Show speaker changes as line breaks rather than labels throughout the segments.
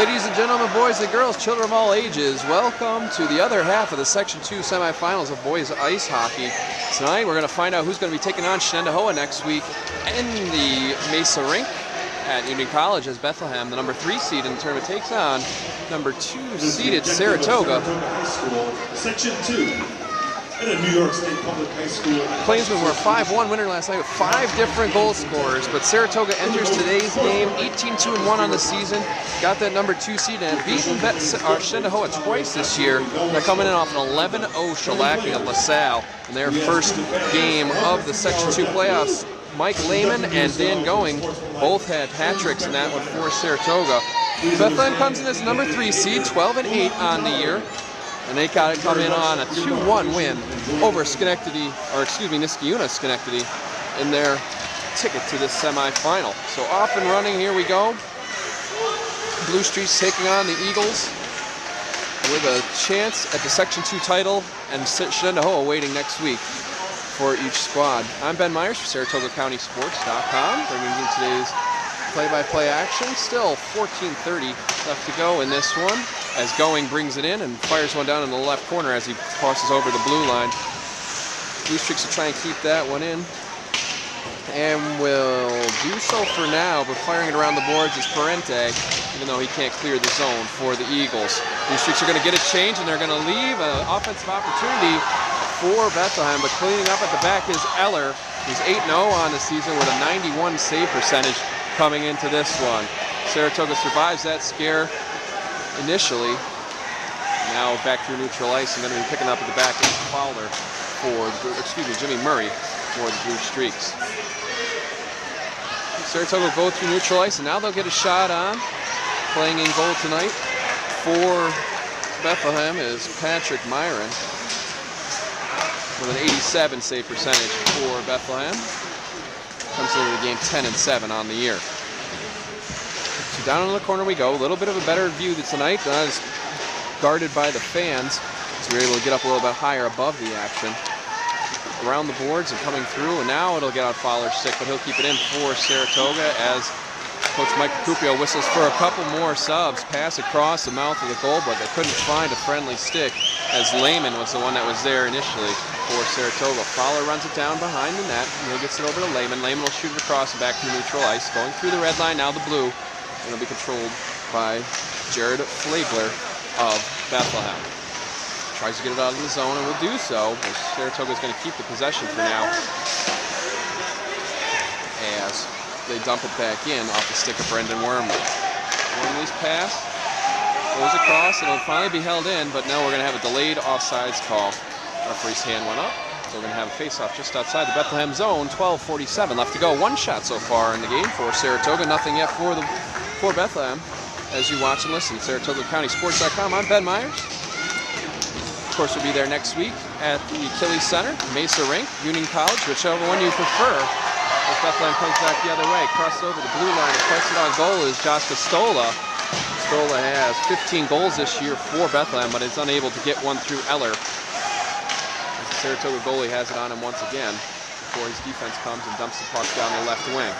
Ladies and gentlemen, boys and girls, children of all ages, welcome to the other half of the Section 2 semifinals of boys ice hockey. Tonight we're going to find out who's going to be taking on Shenandoah next week in the Mesa rink at Union College as Bethlehem, the number 3 seed in the tournament, takes on number 2 seeded Saratoga.
Section 2. In a New York State Public High School.
Plainsmen were a 5-1 winner last night with 5 different goal scorers, but Saratoga enters today's game 18-2-1 on the season. Got that number 2 seed and beaten Shenandoah twice this year. They're coming in off an 11-0 shellacking of LaSalle in their first game of the Section 2 playoffs. Mike Lehman and Dan Going both had hat-tricks in that one for Saratoga. Bethlehem comes in as number 3 seed, 12-8 on the year. And they got to come in on a 2-1 win over Niskayuna Schenectady in their ticket to this semifinal. So off and running, here we go. Blue Streaks taking on the Eagles with a chance at the Section 2 title, and Shenandoah waiting next week for each squad. I'm Ben Myers for SaratogaCountySports.com, bringing you today's play-by-play action. Still 14:30 left to go in this one, as Going brings it in and fires one down in the left corner as he crosses over the blue line. Blue Streaks will try and keep that one in, and will do so for now, but firing it around the boards is Parente, even though he can't clear the zone for the Eagles. Blue Streaks are going to get a change, and they're going to leave an offensive opportunity for Bethlehem, but cleaning up at the back is Eller, who's 8-0 on the season with a 91 save percentage coming into this one. Saratoga survives that scare initially. Now back through neutral ice, and going to be picking up at the back is Fowler Jimmy Murray for the Blue Streaks. Saratoga will go through neutral ice, and now they'll get a shot on. Playing in goal tonight for Bethlehem is Patrick Myron with an 87 save percentage for Bethlehem. Comes into the game 10-7 on the year. So down in the corner we go. A little bit of a better view tonight. Not as guarded by the fans, so we're able to get up a little bit higher above the action. Around the boards and coming through, and now it'll get on Fowler's stick, but he'll keep it in for Saratoga as Coach Mike Cupio whistles for a couple more subs. Pass across the mouth of the goal, but they couldn't find a friendly stick, as Lehman was the one that was there initially for Saratoga. Fowler runs it down behind the net, and he gets it over to Lehman. Lehman will shoot it across and back to neutral ice, going through the red line, now the blue, and it'll be controlled by Jared Flagler of Bethlehem. Tries to get it out of the zone and will do so, but Saratoga is going to keep the possession for now as they dump it back in off the stick of Brendan Wormley. Wormley's pass goes across, and it'll finally be held in, but now we're going to have a delayed offsides call. Referee's hand went up, so we're going to have a face-off just outside the Bethlehem zone. 12:47 left to go. One shot so far in the game for Saratoga, nothing yet for Bethlehem. As you watch and listen, SaratogaCountySports.com. I'm Ben Myers. Of course, we'll be there next week at the Achilles Center, Mesa Rink, Union College, whichever one you prefer. As Bethlehem comes back the other way, crosses over the blue line, and placed it on goal is Josh Costola. Costola has 15 goals this year for Bethlehem, but is unable to get one through Eller. As the Saratoga goalie has it on him once again before his defense comes and dumps the puck down the left wing.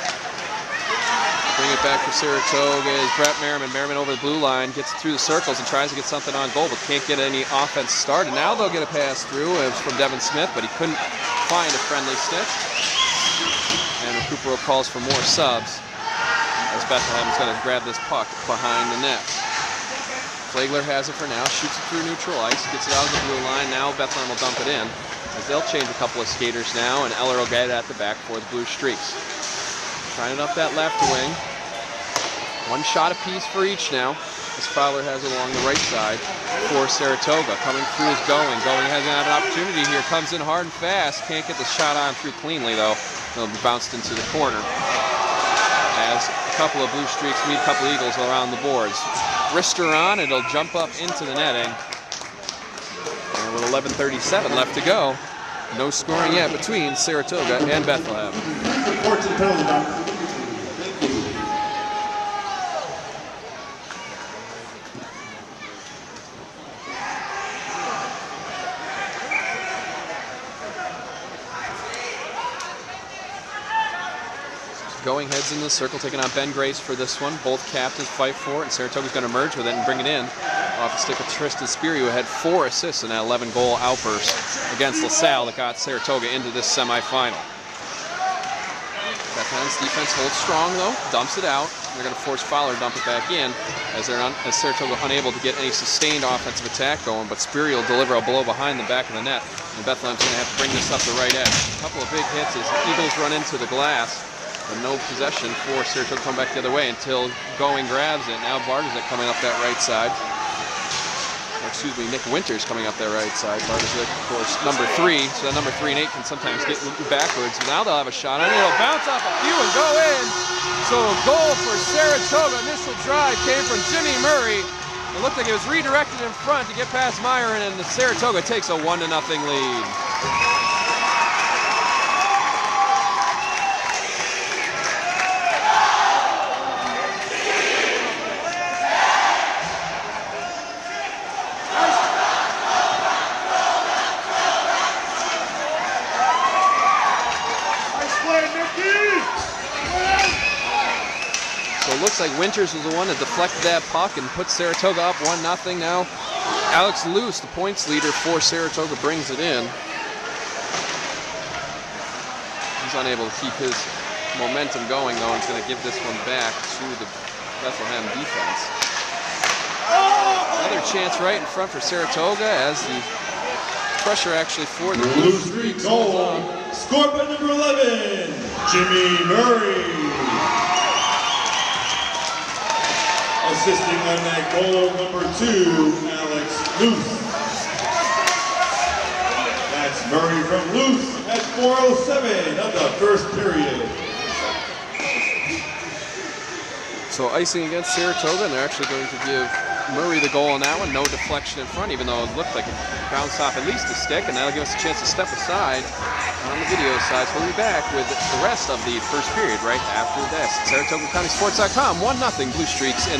Bring it back for Saratoga is Brett Merriman. Merriman over the blue line, gets it through the circles and tries to get something on goal, but can't get any offense started. Now they'll get a pass through. It was from Devin Smith, but he couldn't find a friendly stick. And Recupero calls for more subs as Bethlehem is going to grab this puck behind the net. Flagler has it for now, shoots it through neutral ice, gets it out of the blue line. Now Bethlehem will dump it in as they'll change a couple of skaters now, and Eller will get it at the back for the Blue Streaks. Trying it up that left wing. One shot apiece for each now, as Fowler has it along the right side for Saratoga. Coming through is Going. Going has an opportunity here. Comes in hard and fast. Can't get the shot on through cleanly, though. It'll be bounced into the corner as a couple of Blue Streaks meet a couple of Eagles around the boards. Wrister on. It'll jump up into the netting. And with 11:37 left to go, no scoring yet between Saratoga and Bethlehem. going heads into the circle, taking on Ben Grace for this one. Both captains fight for it, and Saratoga's going to merge with it and bring it in. Off the stick of Tristan Speary, who had 4 assists in that 11-goal outburst against LaSalle that got Saratoga into this semifinal. Bethlehem's defense holds strong, though, dumps it out. They're going to force Fowler to dump it back in as Saratoga unable to get any sustained offensive attack going, but Speary will deliver a blow behind the back of the net, and Bethlehem's going to have to bring this up the right edge. A couple of big hits as Eagles run into the glass, but no possession for Saratoga to come back the other way until Going grabs it. Now Bartosik coming up that right side. Or excuse me, Nick Winters coming up that right side. Bartosik, of course, number 3, so that number 3 and 8 can sometimes get backwards. Now they'll have a shot on it. It'll bounce off a few and go in. So a goal for Saratoga. Initial drive came from Jimmy Murray. It looked like it was redirected in front to get past Myron, and Saratoga takes a 1-0 lead. So it looks like Winters was the one that deflected that puck and put Saratoga up 1-0 now. Alex Luce, the points leader for Saratoga, brings it in. He's unable to keep his momentum going, though, and he's going to give this one back to the Bethlehem defense. Another chance right in front for Saratoga as the pressure actually for the
Blue Streak goal, scored by number 11, Jimmy Murray. Assisting on that goal, number 2, Alex Luce. That's Murray from Luce at 4:07 of the first period.
So icing against Saratoga, and they're actually going to give Murray the goal on that one. No deflection in front, even though it looked like it bounced off at least a stick, and that'll give us a chance to step aside on the video side. So we'll be back with the rest of the first period right after this. SaratogaCountySports.com, 1-0 Blue Streaks in the